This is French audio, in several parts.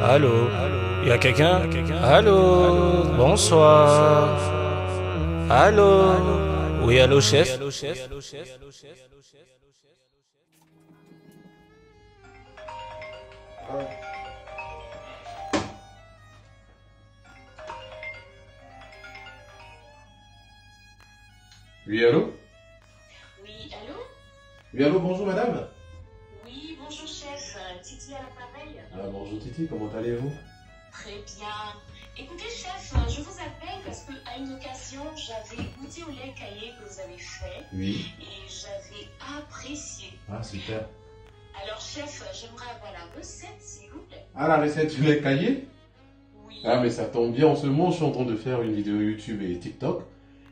Allô? Y a quelqu'un? Allô? Bonsoir. Allô? Oui, allô, chef? Oui, allô? Oui, allô? Oui, allô, bonjour madame. Oui, bonjour chef, Titi à l'appareil. Bonjour Titi, comment allez-vous? Très bien. Écoutez chef, je vous appelle parce qu'à une occasion, j'avais goûté au lait caillé que vous avez fait Oui. et j'avais apprécié. Ah, super. Alors chef, j'aimerais avoir la recette s'il vous plaît. Ah, la recette du lait caillé? Oui. Ah, mais ça tombe bien, en ce moment je suis en train de faire une vidéo YouTube et TikTok.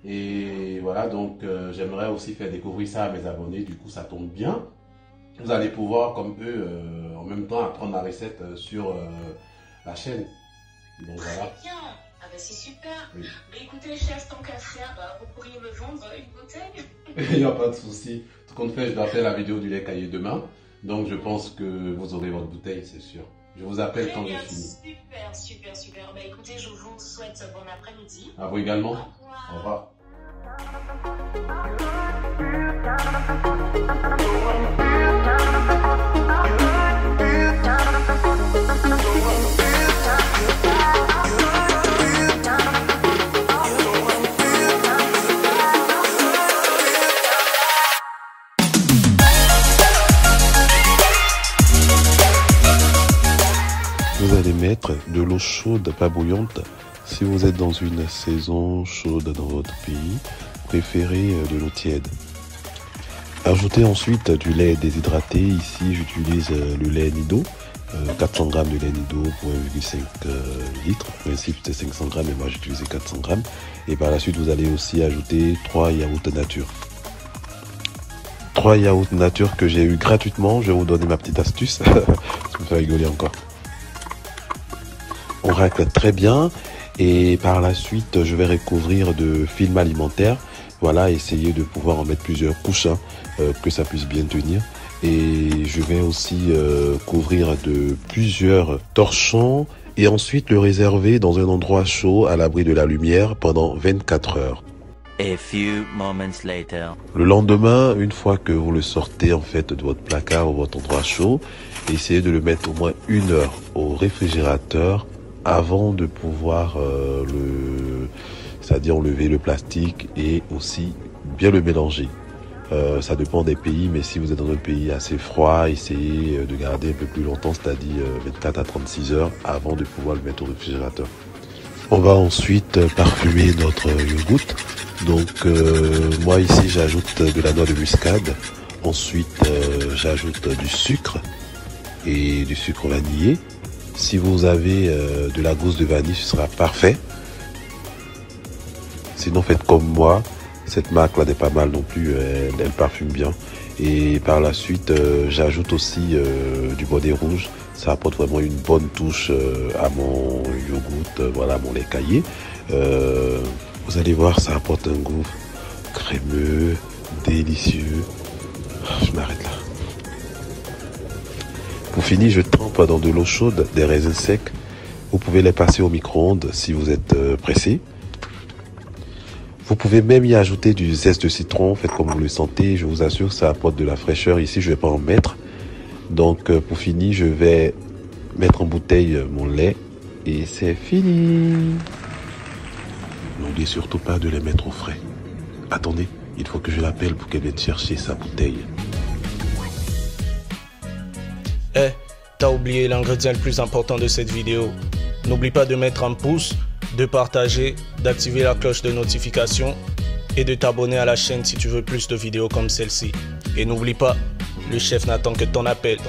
Et voilà, donc j'aimerais aussi faire découvrir ça à mes abonnés, du coup ça tombe bien. Vous allez pouvoir, comme eux, en même temps apprendre la recette sur la chaîne. Donc voilà. Très bien. Ah ben c'est super. Oui. Mais écoutez chef, tant qu'à faire, vous pourriez me vendre une bouteille. Il n'y a pas de souci. Tout compte fait, je dois faire la vidéo du lait caillé demain. Donc je pense que vous aurez votre bouteille, c'est sûr. Je vous appelle quand j'ai fini. Super, super, super. Ben écoutez, je vous souhaite bon après-midi. À vous également. Au revoir. Au revoir. Vous allez mettre de l'eau chaude, pas bouillante. Si vous êtes dans une saison chaude dans votre pays, préférez de l'eau tiède. Ajoutez ensuite du lait déshydraté. Ici, j'utilise le lait Nido, 400 g de lait Nido pour 1,5 litres. En principe, c'est 500 g, mais moi j'utilise 400 g. Et par la suite, vous allez aussi ajouter 3 yaourts nature. 3 yaourts nature que j'ai eu gratuitement. Je vais vous donner ma petite astuce. Ça me fait rigoler encore. On racle très bien et par la suite je vais recouvrir de film alimentaire. Voilà, essayer de pouvoir en mettre plusieurs couches, que ça puisse bien tenir. Et je vais aussi couvrir de plusieurs torchons et ensuite le réserver dans un endroit chaud à l'abri de la lumière pendant 24 heures. A few moments later. Le lendemain, une fois que vous le sortez en fait de votre placard ou votre endroit chaud, essayez de le mettre au moins 1 heure au réfrigérateur avant de pouvoir c'est-à-dire enlever le plastique et aussi bien le mélanger. Ça dépend des pays, mais si vous êtes dans un pays assez froid, essayez de garder un peu plus longtemps, c'est-à-dire 24 à 36 heures avant de pouvoir le mettre au réfrigérateur. On va ensuite parfumer notre yogourt. Donc moi ici j'ajoute de la noix de muscade. Ensuite j'ajoute du sucre et du sucre vanillé. Si vous avez de la gousse de vanille, ce sera parfait. Sinon, faites comme moi. Cette marque-là n'est pas mal non plus. Elle parfume bien. Et par la suite, j'ajoute aussi du bonnet rouge. Ça apporte vraiment une bonne touche à mon yogourt, voilà, à mon lait caillé. Vous allez voir, ça apporte un goût crémeux, délicieux. Je m'arrête là. Pour finir, je trempe dans de l'eau chaude des raisins secs. Vous pouvez les passer au micro-ondes si vous êtes pressé. Vous pouvez même y ajouter du zeste de citron, faites comme vous le sentez. Je vous assure que ça apporte de la fraîcheur. Ici, je ne vais pas en mettre. Donc, pour finir, je vais mettre en bouteille mon lait. Et c'est fini. N'oubliez surtout pas de les mettre au frais. Attendez, il faut que je l'appelle pour qu'elle vienne chercher sa bouteille. Eh, t'as oublié l'ingrédient le plus important de cette vidéo. N'oublie pas de mettre un pouce, de partager, d'activer la cloche de notification et de t'abonner à la chaîne si tu veux plus de vidéos comme celle-ci. Et n'oublie pas, le chef n'attend que ton appel.